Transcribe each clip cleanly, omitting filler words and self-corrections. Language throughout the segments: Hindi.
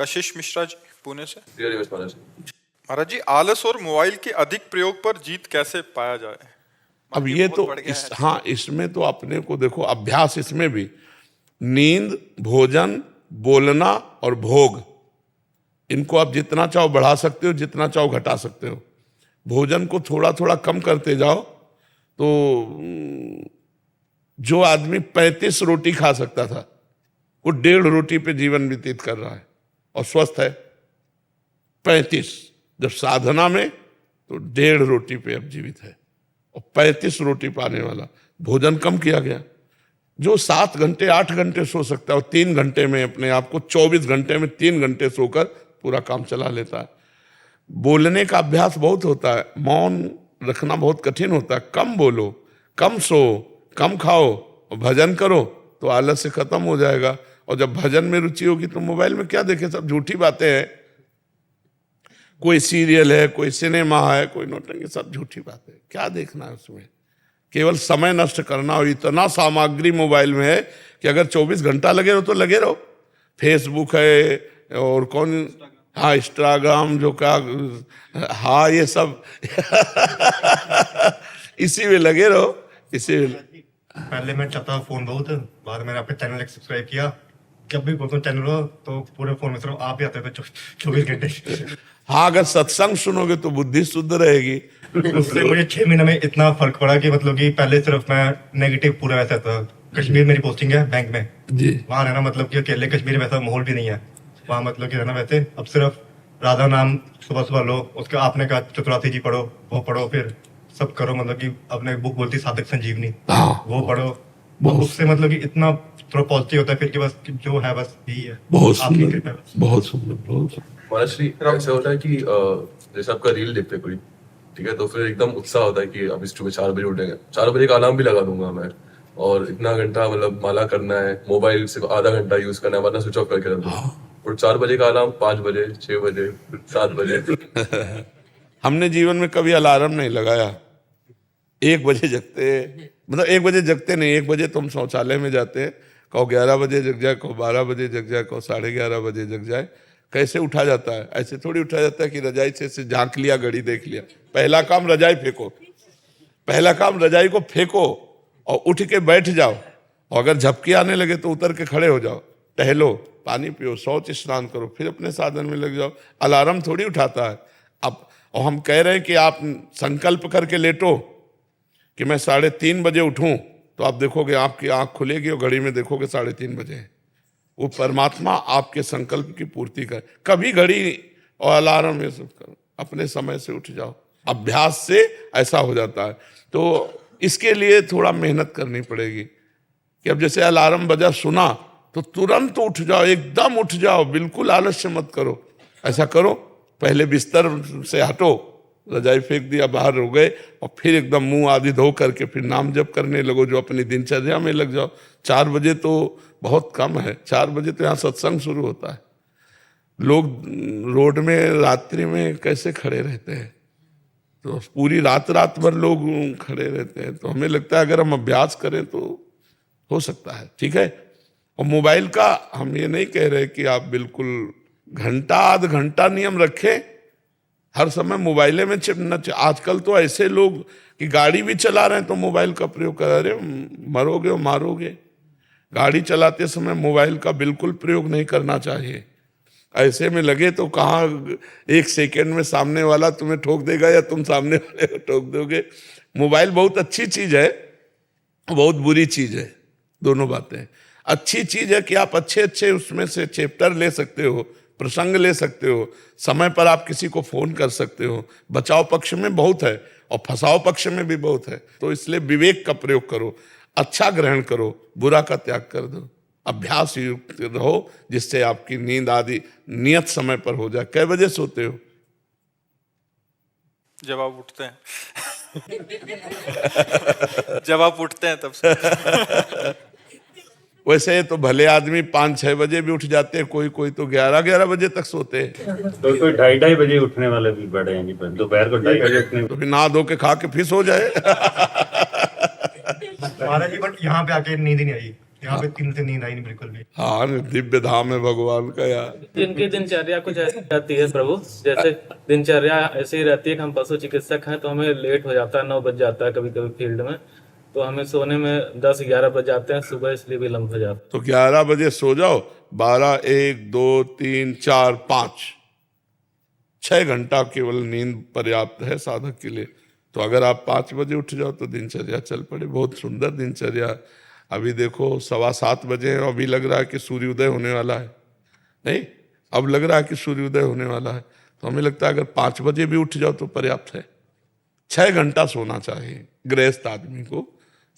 कशिश मिश्रा जी पुणे से। महाराज जी, आलस और मोबाइल के अधिक प्रयोग पर जीत कैसे पाया जाए? अब ये तो हाँ, इसमें तो अपने को देखो, अभ्यास इसमें भी नींद, भोजन, बोलना और भोग, इनको आप जितना चाहो बढ़ा सकते हो, जितना चाहो घटा सकते हो। भोजन को थोड़ा थोड़ा कम करते जाओ तो जो आदमी 35 रोटी खा सकता था वो 1.5 रोटी पे जीवन व्यतीत कर रहा है और स्वस्थ है। 35 जब साधना में तो 1.5 रोटी पे अब जीवित है और 35 रोटी पाने वाला। भोजन कम किया गया। जो 7 घंटे 8 घंटे सो सकता है और 3 घंटे में अपने आप को 24 घंटे में 3 घंटे सोकर पूरा काम चला लेता है। बोलने का अभ्यास बहुत होता है, मौन रखना बहुत कठिन होता है। कम बोलो, कम सो, कम खाओ और भजन करो तो आलस से खत्म हो जाएगा। और जब भजन में रुचि होगी तो मोबाइल में क्या देखे, सब झूठी बातें हैं। कोई सीरियल है, कोई सिनेमा है, कोई नौटंकी, सब झूठी बातें। क्या देखना है उसमें? केवल समय नष्ट करना। और इतना सामग्री मोबाइल में है कि अगर 24 घंटा लगे रहो तो लगे रहो। फेसबुक है और कौन, हाँ इंस्टाग्राम, जो क्या, हाँ ये सब इसी में लगे रहो, इसी में। पहले मैं चलाता फोन बहुत, बाद में मैंने आपका चैनल एक सब्सक्राइब किया। जब भी बोलता चैनल हो तो पूरे फोन में सिर्फ आप ही आते थे 24 घंटे। हाँ, अगर सत्संग सुनोगे तो बुद्धि शुद्ध रहेगी। उससे मुझे 6 महीने में इतना फर्क पड़ा कि मतलब कि पहले सिर्फ मैं नेगेटिव पूरा वैसा था। कश्मीर मेरी पोस्टिंग है बैंक में जी, वहाँ रहना मतलब कि अकेले कश्मीर में वैसा माहौल भी नहीं है वहाँ, मतलब कि रहना वैसे। अब सिर्फ राधा नाम सुबह सुबह लो, उसका आपने कहा चतुरार्थी जी पढ़ो, वो पढ़ो, फिर सब करो। मतलब कि अपने बुक बोलती साधक संजीवनी, वो पढ़ो। उससे मतलब कि इतना थोड़ा पॉजिटिव होता है फिर कि बस जो है बस यही है। बहुत सुंदर, बहुत सुंदर, बहुत सुंदर। महाराज श्री ऐसा होता है कि जैसे आपका रील देखते हैं कोई, ठीक है, तो फिर एकदम उत्साह होता है कि अब इस सुबह 4 बजे उठेंगे। 4 बजे का अलार्म भी लगा दूंगा मैं, और इतना घंटा मतलब माला करना है, मोबाइल सिर्फ आधा घंटा यूज करना है वरना स्विच ऑफ करके रख दूंगा। और 4 बजे का अलार्म 5 बजे, 6 बजे, 7 बजे। हमने जीवन में कभी अलार्म नहीं लगाया। 1 बजे जगते, मतलब 1 बजे जगते नहीं, 1 बजे तुम शौचालय में जाते हैं, कहो 11 बजे जग जाए, कहो 12 बजे जग जाए, कहो 11:30 बजे जग जाए। कैसे उठा जाता है? ऐसे थोड़ी उठा जाता है कि रजाई से झांक लिया, घड़ी देख लिया। पहला काम रजाई फेंको, पहला काम रजाई को फेंको और उठ के बैठ जाओ। और अगर झपकी आने लगे तो उतर के खड़े हो जाओ, टहलो, पानी पियो, शौच स्नान करो, फिर अपने साधन में लग जाओ। अलार्म थोड़ी उठाता है। अब और हम कह रहे हैं कि आप संकल्प करके लेटो कि मैं 3:30 बजे उठूं, तो आप देखोगे आपकी आंख खुलेगी और घड़ी में देखोगे 3:30 बजे। वो परमात्मा आपके संकल्प की पूर्ति कर। कभी घड़ी और अलार्म ये सब करो, अपने समय से उठ जाओ। अभ्यास से ऐसा हो जाता है। तो इसके लिए थोड़ा मेहनत करनी पड़ेगी कि अब जैसे अलार्म बजा, सुना तो तुरंत उठ जाओ, एकदम उठ जाओ, बिल्कुल आलस्य मत करो। ऐसा करो, पहले बिस्तर से हटो, रजाई फेंक दिया, बाहर हो गए और फिर एकदम मुंह आदि धो करके फिर नाम जप करने लगो, जो अपनी दिनचर्या में लग जाओ। 4 बजे तो बहुत कम है, 4 बजे तो यहाँ सत्संग शुरू होता है। लोग रोड में रात्रि में कैसे खड़े रहते हैं, तो पूरी रात भर लोग खड़े रहते हैं। तो हमें लगता है अगर हम अभ्यास करें तो हो सकता है, ठीक है। और मोबाइल का हम ये नहीं कह रहे कि आप बिल्कुल घंटा आध घंटा नियम रखें, हर समय मोबाइले में चिपना। आजकल तो ऐसे लोग कि गाड़ी भी चला रहे हैं तो मोबाइल का प्रयोग कर रहे हैं, मरोगे और मारोगे। गाड़ी चलाते समय मोबाइल का बिल्कुल प्रयोग नहीं करना चाहिए। ऐसे में लगे तो कहाँ 1 सेकेंड में सामने वाला तुम्हें ठोक देगा या तुम सामने वाले को ठोक दोगे। मोबाइल बहुत अच्छी चीज है, बहुत बुरी चीज है, दोनों बातें। अच्छी चीज है कि आप अच्छे उसमें से चैप्टर ले सकते हो, प्रसंग ले सकते हो, समय पर आप किसी को फोन कर सकते हो। बचाव पक्ष में बहुत है और फंसाव पक्ष में भी बहुत है। तो इसलिए विवेक का प्रयोग करो, अच्छा ग्रहण करो, बुरा का त्याग कर दो। अभ्यास युक्त रहो जिससे आपकी नींद आदि नियत समय पर हो जाए। कै बजे सोते हो? जब आप उठते हैं। जब आप उठते हैं तब से। वैसे तो भले आदमी 5-6 बजे भी उठ जाते हैं, कोई तो 11-11 बजे तक सोते हैं। तो कोई 2:30 बजे उठने वाले भी बड़े हैं जी, दोपहर को 2:30 बजे उठने। तो फिर नहा धो के खा के फिर सो जाए। महाराज जी बट यहाँ पे आके नींद ही नहीं आई। यहाँ पे 3 से नींद आई नहीं बिल्कुल भी। हाँ, दिव्य धाम है भगवान का यार। इनकी दिनचर्या कुछ ऐसी रहती है प्रभु, जैसे दिनचर्या ऐसी ही रहती है कि हम पशु चिकित्सक हैं तो हमें लेट हो जाता है, 9 बज जाता है कभी कभी फील्ड में, तो हमें सोने में 10-11 बज जाते हैं सुबह, इसलिए विलम्ब हो जाता तो 11 बजे सो जाओ, 12, 1, 2, 3, 4, 5, 6 घंटा केवल नींद पर्याप्त है साधक के लिए। तो अगर आप 5 बजे उठ जाओ तो दिनचर्या चल पड़े। बहुत सुंदर दिनचर्या। अभी देखो 7:15 बजे हैं, अभी लग रहा है कि सूर्योदय होने वाला है। नहीं, अब लग रहा है कि सूर्योदय होने वाला है। तो हमें लगता है अगर 5 बजे भी उठ जाओ तो पर्याप्त है। 6 घंटा सोना चाहिए गृहस्थ आदमी को।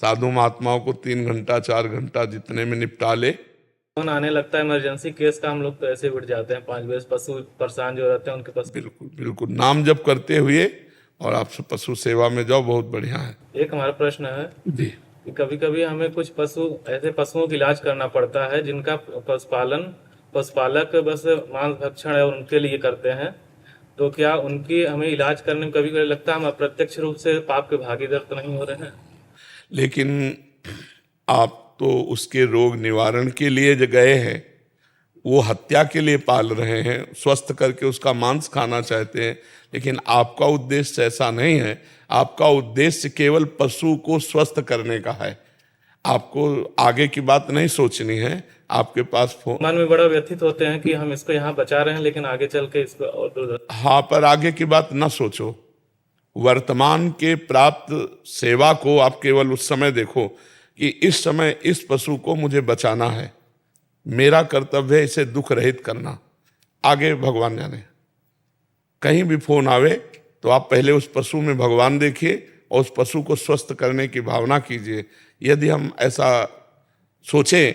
साधु महात्माओं को 3 घंटा 4 घंटा जितने में निपटा ले। फोन आने लगता है इमरजेंसी केस का, हम लोग तो ऐसे उठ जाते हैं 5 बजे। पशु परेशान जो रहते हैं उनके पास। बिल्कुल बिल्कुल, नाम जप करते हुए और आप पशु सेवा में जाओ, बहुत बढ़िया है। एक हमारा प्रश्न है जी, कि कभी कभी हमें कुछ ऐसे पशुओं का इलाज करना पड़ता है जिनका पशुपालक बस मांस भक्षण है और उनके लिए करते हैं, तो क्या उनकी हमें इलाज करने में कभी कभी लगता है हम अप्रत्यक्ष रूप से पाप के भागीदार तो नहीं हो रहे हैं? लेकिन आप तो उसके रोग निवारण के लिए जो गए हैं, वो हत्या के लिए पाल रहे हैं, स्वस्थ करके उसका मांस खाना चाहते हैं। लेकिन आपका उद्देश्य ऐसा नहीं है। आपका उद्देश्य केवल पशु को स्वस्थ करने का है। आपको आगे की बात नहीं सोचनी है। आपके पास फोन, मन में बड़ा व्यथित होते हैं कि हम इसको यहाँ बचा रहे हैं लेकिन आगे चल के इसको और हाँ, पर आगे की बात ना सोचो। वर्तमान के प्राप्त सेवा को आप केवल उस समय देखो कि इस समय इस पशु को मुझे बचाना है, मेरा कर्तव्य है इसे दुख रहित करना। आगे भगवान जाने। कहीं भी फोन आवे तो आप पहले उस पशु में भगवान देखिए और उस पशु को स्वस्थ करने की भावना कीजिए। यदि हम ऐसा सोचें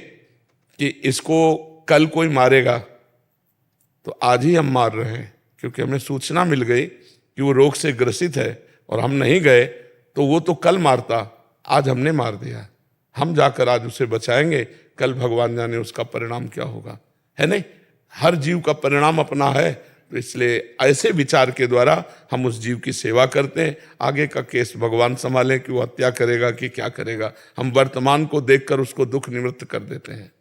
कि इसको कल कोई मारेगा, तो आज ही हम मार रहे हैं, क्योंकि हमें सूचना मिल गई कि वो रोग से ग्रसित है और हम नहीं गए तो वो तो कल मारता, आज हमने मार दिया। हम जाकर आज उसे बचाएंगे, कल भगवान जाने उसका परिणाम क्या होगा, है नहीं? हर जीव का परिणाम अपना है। तो इसलिए ऐसे विचार के द्वारा हम उस जीव की सेवा करते हैं। आगे का केस भगवान संभालें कि वो हत्या करेगा कि क्या करेगा। हम वर्तमान को देखकर उसको दुख निवृत्त कर देते हैं।